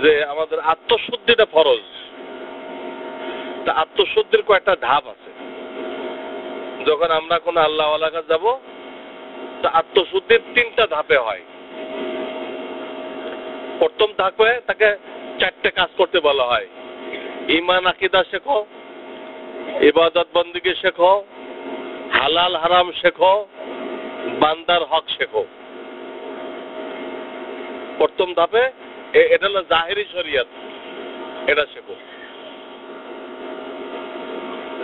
যে আমাদের আত্মশুদ্ধিটা ফরজ। তা আত্মশুদ্ধির কয়েকটা ধাপ আছে। যখন আমরা কোন আল্লাহওয়ালার কাছে যাব, তা আত্মশুদ্ধির 3টা ধাপে হয়। প্রথম ধাপে তাকে 4টে কাজ করতে বলা হয়। ঈমান আকীদা শেখো, ইবাদত বন্দেগী শেখো, হালাল হারাম শেখো, বান্দার হক শেখো। প্রথম ধাপে এটা হলো জাহেরি শরিয়ত, এটা শেখো।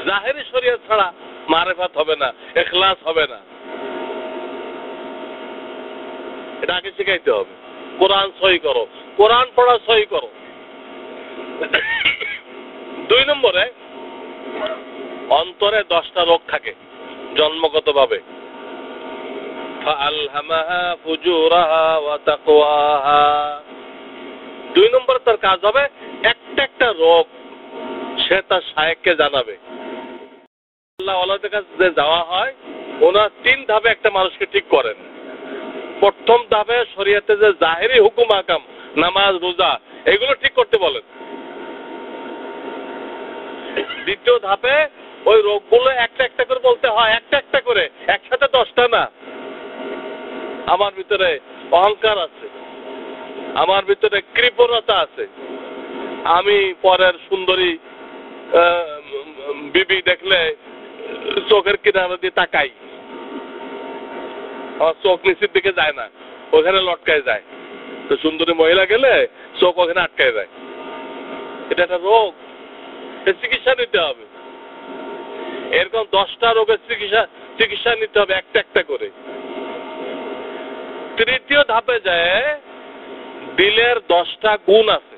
জাহেরি শরিয়ত ছাড়া মারেফাত হবে না, ইখলাস হবে না। এটা আগে শিখাইতে হবে। কোরআন সহি করো, কোরআন পড়া সহি করো। 2 নম্বরে অন্তরে 10টা রোগ থাকে জন্মগতভাবে। ফাআলহামাহা ফুজুরাহা ওয়া তাকওয়াহা। 2 নম্বরে তার কাজ হবে একটা একটা রোগ সে তার শায়েখকে জানাবে। আল্লাহ ওয়ালাদের কাছে যে যাওয়া হয়, ওনার 3 ধাপে একটা মানুষকে ঠিক করেন। প্রথম ধাপে শরীয়তে যে জাহেরি হুকুম আহকাম, নামাজ রোজা, এগুলো ঠিক করতে বলেন। দ্বিতীয় ধাপে ওই রোগগুলো একটা একটা করে বলতে হয়, একটা একটা করে, একসাথে 10টা না। আমার ভিতরে অহংকার আছে, আমার ভিতরে কৃপণতা আছে, আমি পরের সুন্দরী বিবি দেখলে চোখের কিনারা দিয়ে তাকাই, আমার চোখ নিচের দিকে যায় না, ওখানে লটকায় যায়। তো সুন্দরী মহিলা গেলে চোখ ওখানে আটকায় যায়। এটা একটা রোগ, চিকিৎসা নিতে হবে। এরকম 10টা রোগের চিকিৎসা নিতে হবে একটা একটা করে। তৃতীয় ধাপে যায় দিলের 10টা গুণ আছে।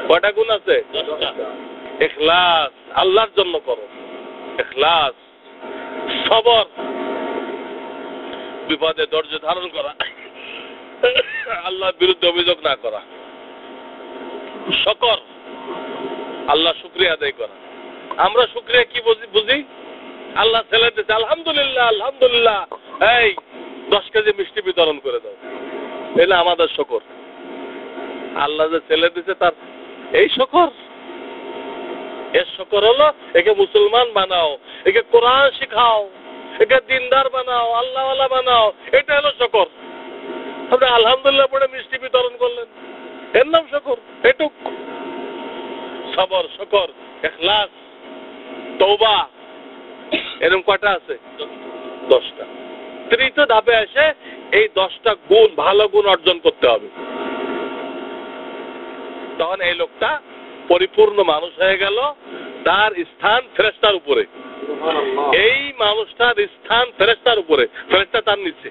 কয়টা গুণ আছে? 10টা। ইখলাস, আল্লাহর জন্য করো। ইখলাস, সবর, বিপদে ধৈর্য ধারণ করা, আল্লাহর বিরুদ্ধে অভিযোগ না করা, শুকর, আল্লাহ শুকরিয়া আদায় করা। আমরা শুকরিয়া কি বুঝি? আল্লাহ ছেলে দিতে আলহামদুলিল্লাহ, আলহামদুলিল্লাহ, এই 10 কেজি মিষ্টি বিতরণ করে দাও, এটা আমাদের শুকর। আল্লাহ যে ছেলে দিতে তার এই শুকর, এর শুকর হলো একে মুসলমান বানাও, একে কোরআন শিখাও, একে দিনদার বানাও, আল্লাহওয়ালা বানাও, এটা হলো শুকর। আপনি আলহামদুলিল্লাহ পড়ে মিষ্টি বিতরণ করলেন, এর নাম শুকর। এটুক সবর, শুকর, ইখলাস, তওবা, এরকম কয়টা আছে? 10টা। তৃতীয় ধাপে এসে এই 10টা গুণ, ভালো গুণ অর্জন করতে হবে। তখন এই লোকটা পরিপূর্ণ মানুষ হয়ে গেল, তার স্থান ফেরেশতার উপরে। এই মানুষটার স্থান ফেরেশতার উপরে, ফেরেশতা তার নিচে।